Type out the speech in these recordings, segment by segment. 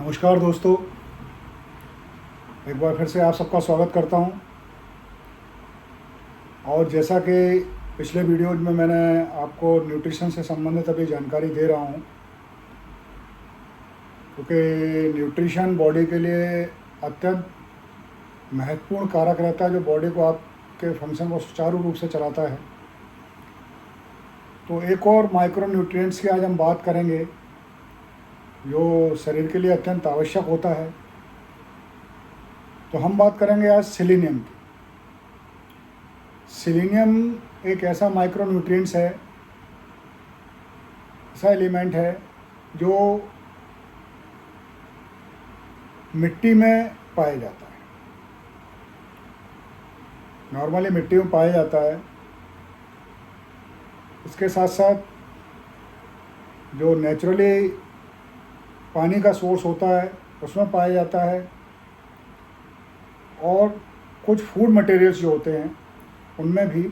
नमस्कार दोस्तों, एक बार फिर से आप सबका स्वागत करता हूं। और जैसा कि पिछले वीडियोज में मैंने आपको न्यूट्रिशन से संबंधित अभी जानकारी दे रहा हूं, क्योंकि न्यूट्रिशन बॉडी के लिए अत्यंत महत्वपूर्ण कारक रहता है जो बॉडी को आपके फंक्शन को सुचारू रूप से चलाता है। तो एक और माइक्रो न्यूट्रिएंट्स की आज हम बात करेंगे जो शरीर के लिए अत्यंत आवश्यक होता है। तो हम बात करेंगे आज सेलेनियम की। सेलेनियम एक ऐसा माइक्रो न्यूट्रिएंट्स है, ऐसा एलिमेंट है जो मिट्टी में पाया जाता है। नॉर्मली मिट्टी में पाया जाता है। इसके साथ साथ जो नेचुरली पानी का सोर्स होता है उसमें पाया जाता है, और कुछ फूड मटेरियल्स जो होते हैं उनमें भी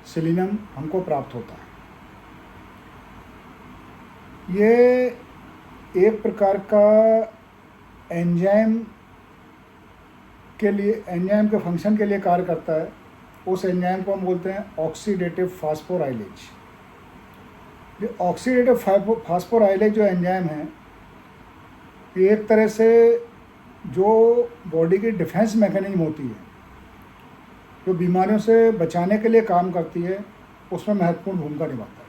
सेलेनियम हमको प्राप्त होता है। ये एक प्रकार का एंजाइम के लिए, एंजाइम के फंक्शन के लिए कार्य करता है। उस एंजाइम को हम बोलते हैं ऑक्सीडेटिव फास्फोराइलेज। ये ऑक्सीडेटिव फास्फोराइलेज जो एंजाइम है, ये एक तरह से जो बॉडी की डिफेंस मैकेनिज्म होती है, जो बीमारियों से बचाने के लिए काम करती है, उसमें महत्वपूर्ण भूमिका निभाता है।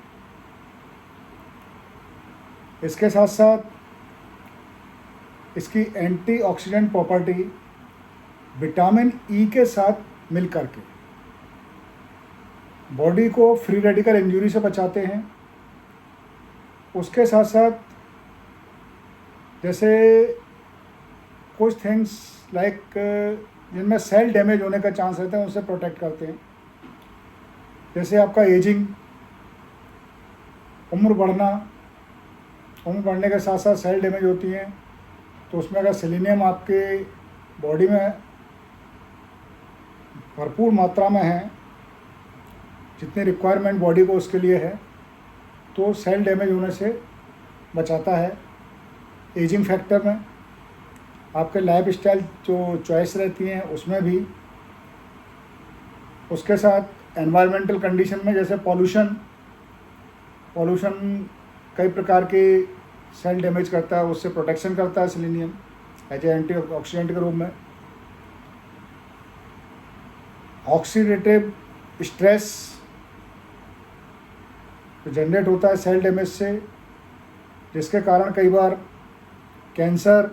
इसके साथ साथ इसकी एंटीऑक्सीडेंट प्रॉपर्टी विटामिन ई के साथ मिलकर के बॉडी को फ्री रेडिकल इंजरी से बचाते हैं। उसके साथ साथ जैसे कुछ थिंग्स लाइक जिनमें सेल डैमेज होने का चांस रहता है, उससे प्रोटेक्ट करते हैं। जैसे आपका एजिंग, उम्र बढ़ने के साथ साथ सेल डैमेज होती हैं, तो उसमें अगर सेलेनियम आपके बॉडी में भरपूर मात्रा में है, जितनी रिक्वायरमेंट बॉडी को उसके लिए है, तो सेल डैमेज होने से बचाता है। एजिंग फैक्टर में आपके लाइफ स्टाइल जो चॉइस रहती हैं उसमें भी, उसके साथ एनवायरमेंटल कंडीशन में जैसे पॉल्यूशन कई प्रकार के सेल डैमेज करता है, उससे प्रोटेक्शन करता है सेलेनियम एज ए एंटीऑक्सीडेंट के रूप में। ऑक्सीडेटिव स्ट्रेस जो जनरेट होता है सेल डैमेज से, जिसके कारण कई बार cancer,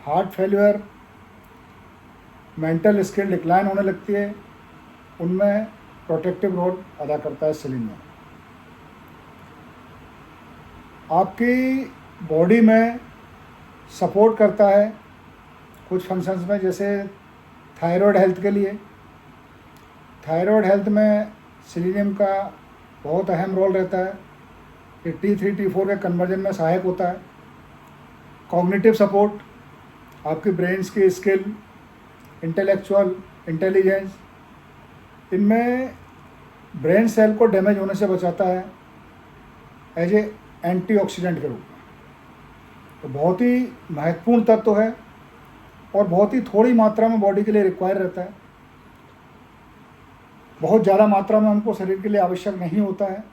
heart failure, mental skill decline होने लगती है, उनमें प्रोटेक्टिव रोल अदा करता है सेलेनियम। आपकी बॉडी में सपोर्ट करता है कुछ फंक्शंस में, जैसे थायराइड हेल्थ के लिए। थायराइड हेल्थ में सेलेनियम का बहुत अहम रोल रहता है। ये T3 T4 के कन्वर्जन में सहायक होता है। कॉग्निटिव सपोर्ट, आपकी ब्रेन्स की स्किल, इंटेलेक्चुअल इंटेलिजेंस, इनमें ब्रेन सेल को डैमेज होने से बचाता है एज ए एंटीऑक्सीडेंट के रूप में। तो बहुत ही महत्वपूर्ण तत्व है और बहुत ही थोड़ी मात्रा में बॉडी के लिए रिक्वायर रहता है। बहुत ज़्यादा मात्रा में हमको शरीर के लिए आवश्यक नहीं होता है,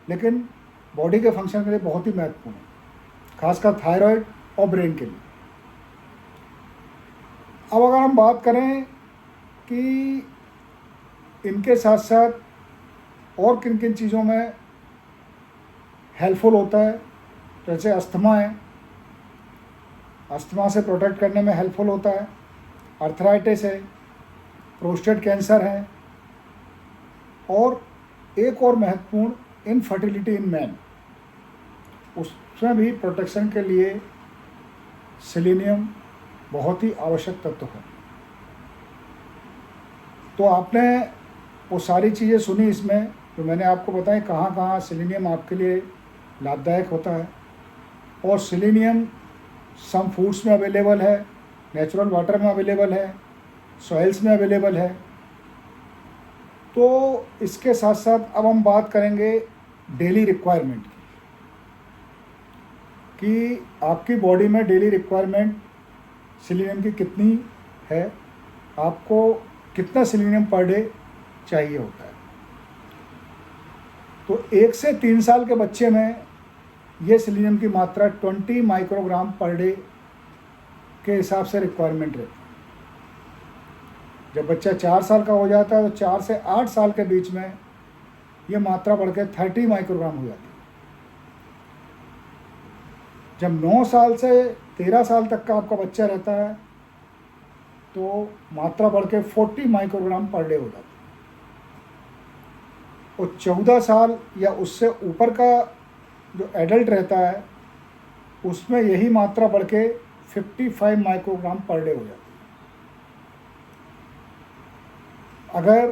लेकिन बॉडी के फंक्शन के लिए बहुत ही महत्वपूर्ण है, खासकर थायराइड और ब्रेन के लिए। अब अगर हम बात करें कि इनके साथ साथ और किन किन चीज़ों में हेल्पफुल होता है, जैसे अस्थमा है, अस्थमा से प्रोटेक्ट करने में हेल्पफुल होता है। अर्थराइटिस है, प्रोस्टेट कैंसर है, और एक और महत्वपूर्ण इनफर्टिलिटी इन मैन, उसमें भी प्रोटेक्शन के लिए सेलेनियम बहुत ही आवश्यक तत्व है। तो आपने वो सारी चीज़ें सुनी इसमें जो मैंने आपको बताई, कहाँ कहाँ सेलेनियम आपके लिए लाभदायक होता है। और सेलेनियम सम फूड्स में अवेलेबल है, नेचुरल वाटर में अवेलेबल है, सॉइल्स में अवेलेबल है। तो इसके साथ साथ अब हम बात करेंगे डेली रिक्वायरमेंट की। कि आपकी बॉडी में डेली रिक्वायरमेंट सेलेनियम की कितनी है, आपको कितना सेलेनियम पर डे चाहिए होता है। तो 1 से 3 साल के बच्चे में ये सेलेनियम की मात्रा 20 माइक्रोग्राम पर डे के हिसाब से रिक्वायरमेंट रहती है। जब बच्चा 4 साल का हो जाता है तो 4 से 8 साल के बीच में ये मात्रा बढ़ के 30 माइक्रोग्राम हो जाती है। जब 9 साल से 13 साल तक का आपका बच्चा रहता है तो मात्रा बढ़ के 40 माइक्रोग्राम पर डे हो जाती है। और 14 साल या उससे ऊपर का जो एडल्ट रहता है उसमें यही मात्रा बढ़ के 55 माइक्रोग्राम पर डे हो जाती है। अगर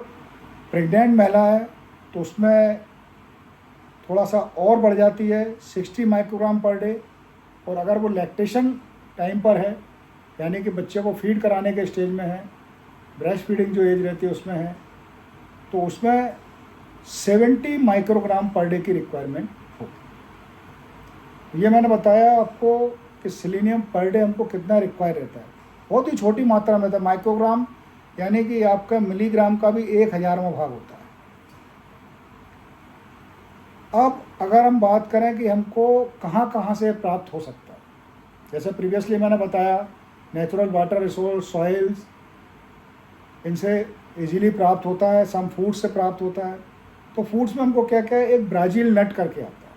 प्रेग्नेंट महिला है तो उसमें थोड़ा सा और बढ़ जाती है 60 माइक्रोग्राम पर डे। और अगर वो लैक्टेशन टाइम पर है, यानी कि बच्चे को फीड कराने के स्टेज में है, ब्रेस्ट फीडिंग जो एज रहती है उसमें है, तो उसमें 70 माइक्रोग्राम पर डे की रिक्वायरमेंट होती है। ये मैंने बताया आपको कि सेलेनियम पर डे हमको कितना रिक्वायर रहता है। बहुत ही छोटी मात्रा में था, माइक्रोग्राम यानी कि आपका मिलीग्राम का भी 1000वां भाग होता है। अब अगर हम बात करें कि हमको कहाँ कहाँ से प्राप्त हो सकता है, जैसे प्रीवियसली मैंने बताया नेचुरल वाटर रिसोर्स, सॉइल्स, इनसे इजीली प्राप्त होता है, सम फूड्स से प्राप्त होता है। तो फूड्स में हमको क्या क्या है, एक ब्राज़ील नट करके आता है।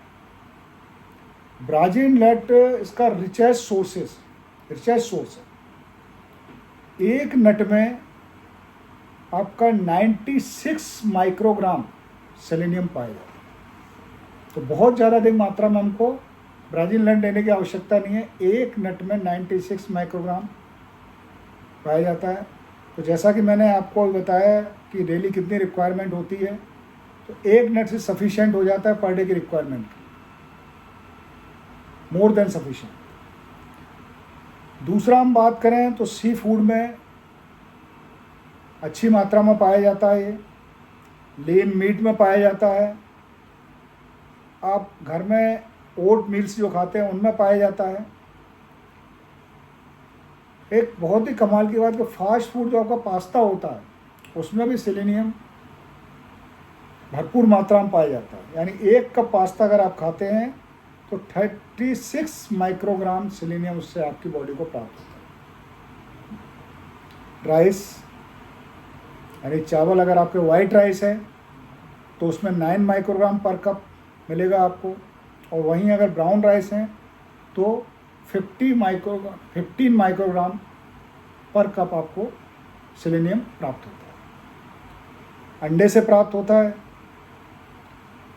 ब्राज़ील नट इसका रिचेस्ट सोर्स है। एक नट में आपका 96 माइक्रोग्राम सेलेनियम पाया जाता है। तो बहुत ज़्यादा अधिक मात्रा में हमको ब्राज़ील नट लेने की आवश्यकता नहीं है। एक नट में 96 माइक्रोग्राम पाया जाता है। तो जैसा कि मैंने आपको बताया कि डेली कितनी रिक्वायरमेंट होती है, तो एक नट से सफिशिएंट हो जाता है पर डे की रिक्वायरमेंट, मोर देन सफिशिएंट। दूसरा हम बात करें तो सी फूड में अच्छी मात्रा में पाया जाता है, ये लीन मीट में पाया जाता है। आप घर में ओट मील्स जो खाते हैं उनमें पाया जाता है। एक बहुत ही कमाल की बात कि फास्ट फूड जो आपका पास्ता होता है उसमें भी सेलेनियम भरपूर मात्रा में पाया जाता है। यानी 1 कप पास्ता अगर आप खाते हैं तो 36 माइक्रोग्राम सेलेनियम उससे आपकी बॉडी को प्राप्त होता है। राइस यानी चावल, अगर आपके वाइट राइस है तो उसमें 9 माइक्रोग्राम पर कप मिलेगा आपको, और वहीं अगर ब्राउन राइस हैं तो 15 माइक्रोग्राम पर कप आपको सेलेनियम प्राप्त होता है। अंडे से प्राप्त होता है,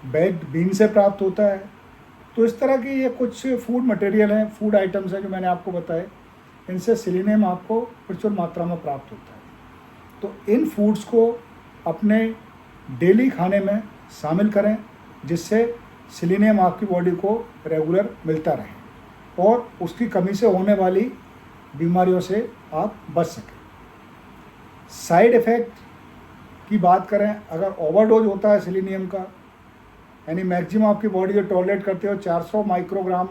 बेक्ड बीन से प्राप्त होता है। तो इस तरह की ये कुछ फूड मटेरियल हैं, फूड आइटम्स हैं जो मैंने आपको बताए, इनसे सेलेनियम आपको प्रचुर मात्रा में प्राप्त होता है। तो इन फूड्स को अपने डेली खाने में शामिल करें जिससे सेलेनियम आपकी बॉडी को रेगुलर मिलता रहे और उसकी कमी से होने वाली बीमारियों से आप बच सकें। साइड इफ़ेक्ट की बात करें, अगर ओवरडोज होता है सेलेनियम का, यानी मैक्सिमम आपकी बॉडी जो टॉलरेट करती है 400 माइक्रोग्राम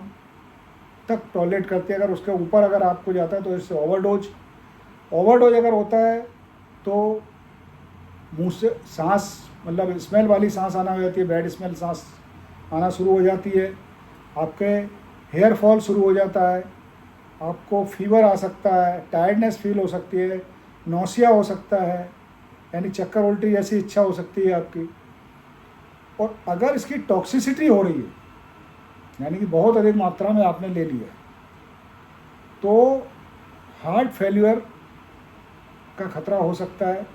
तक टॉलरेट करती है, अगर उसके ऊपर अगर आपको जाता है तो इससे ओवरडोज अगर होता है तो मुंह से सांस, मतलब स्मेल वाली सांस आना हो जाती है, बैड स्मेल सांस आना शुरू हो जाती है, आपके हेयर फॉल शुरू हो जाता है, आपको फीवर आ सकता है, टायर्डनेस फील हो सकती है, नौसिया हो सकता है, यानी चक्कर उल्टी जैसी इच्छा हो सकती है आपकी। और अगर इसकी टॉक्सिसिटी हो रही है, यानी कि बहुत अधिक मात्रा में आपने ले लिया, तो हार्ट फेल्यूर का खतरा हो सकता है,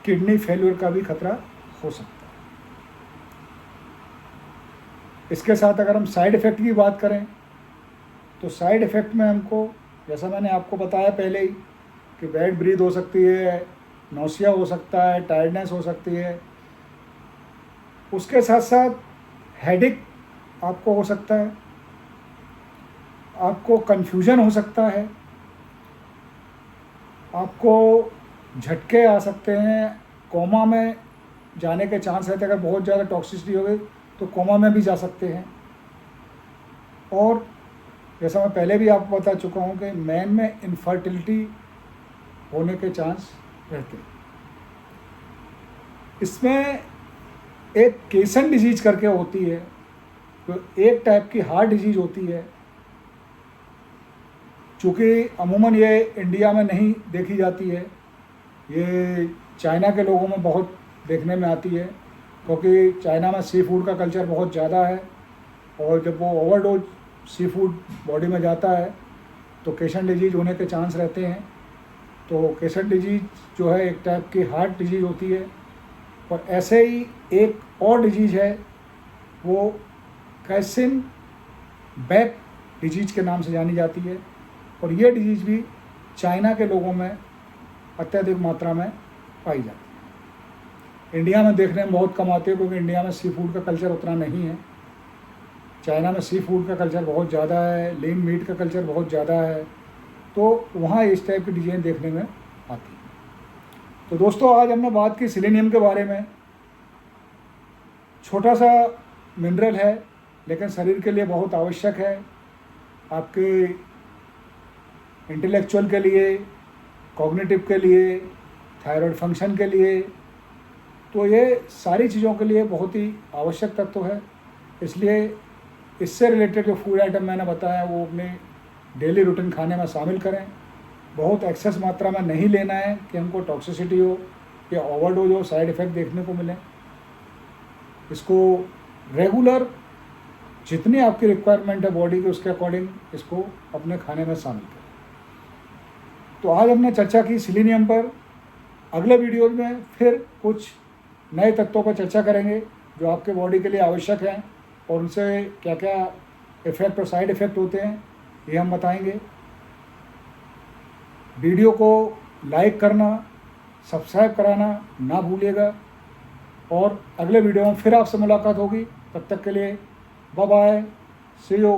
किडनी फेल्यूर का भी खतरा हो सकता है। इसके साथ अगर हम साइड इफ़ेक्ट की बात करें तो साइड इफ़ेक्ट में हमको, जैसा मैंने आपको बताया पहले ही, कि बैड ब्रीथ हो सकती है, नौसिया हो सकता है, टायर्डनेस हो सकती है। उसके साथ साथ हेडेक आपको हो सकता है, आपको कन्फ्यूजन हो सकता है, आपको झटके आ सकते हैं, कोमा में जाने के चांस रहते हैं। अगर बहुत ज़्यादा टॉक्सिसिटी हो गई तो कोमा में भी जा सकते हैं। और जैसा मैं पहले भी आपको बता चुका हूँ कि मैन में इनफर्टिलिटी होने के चांस रहते हैं। इसमें एक केसन डिजीज करके होती है, तो एक टाइप की हार्ट डिजीज होती है, चूँकि अमूमन ये इंडिया में नहीं देखी जाती है, ये चाइना के लोगों में बहुत देखने में आती है, क्योंकि चाइना में सी फूड का कल्चर बहुत ज़्यादा है, और जब वो ओवरडोज सी फूड बॉडी में जाता है तो केसन डिजीज होने के चांस रहते हैं। तो केसन डिजीज जो है एक टाइप की हार्ट डिजीज होती है। और ऐसे ही एक और डिजीज है, वो कैसिन बैक डिजीज के नाम से जानी जाती है, और ये डिजीज भी चाइना के लोगों में अत्यधिक मात्रा में पाई जाती है। इंडिया में देखने में बहुत कम आती है, क्योंकि इंडिया में सी फूड का कल्चर उतना नहीं है। चाइना में सी फूड का कल्चर बहुत ज़्यादा है, लीन मीट का कल्चर बहुत ज़्यादा है, तो वहाँ इस टाइप की डिजाइन देखने में आती है। तो दोस्तों, आज हमने बात की सिलेनियम के बारे में। छोटा सा मिनरल है, लेकिन शरीर के लिए बहुत आवश्यक है, आपके इंटेलेक्चुअल के लिए, कॉग्निटिव के लिए, थायराइड फंक्शन के लिए, तो ये सारी चीज़ों के लिए बहुत ही आवश्यक तत्व है। इसलिए इससे रिलेटेड जो फूड आइटम मैंने बताया वो अपने डेली रूटीन खाने में शामिल करें। बहुत एक्सेस मात्रा में नहीं लेना है कि हमको टॉक्सिसिटी हो या ओवरडोज हो, साइड इफ़ेक्ट देखने को मिले। इसको रेगुलर जितनी आपकी रिक्वायरमेंट है बॉडी की, उसके अकॉर्डिंग इसको अपने खाने में शामिल करें। तो आज हमने चर्चा की सिलेनियम पर। अगले वीडियो में फिर कुछ नए तत्वों पर चर्चा करेंगे जो आपके बॉडी के लिए आवश्यक हैं, और उनसे क्या क्या इफ़ेक्ट और साइड इफ़ेक्ट होते हैं ये हम बताएंगे। वीडियो को लाइक करना, सब्सक्राइब कराना ना भूलिएगा, और अगले वीडियो में फिर आपसे मुलाकात होगी। तब तक के लिए बाय बाय, सी यू।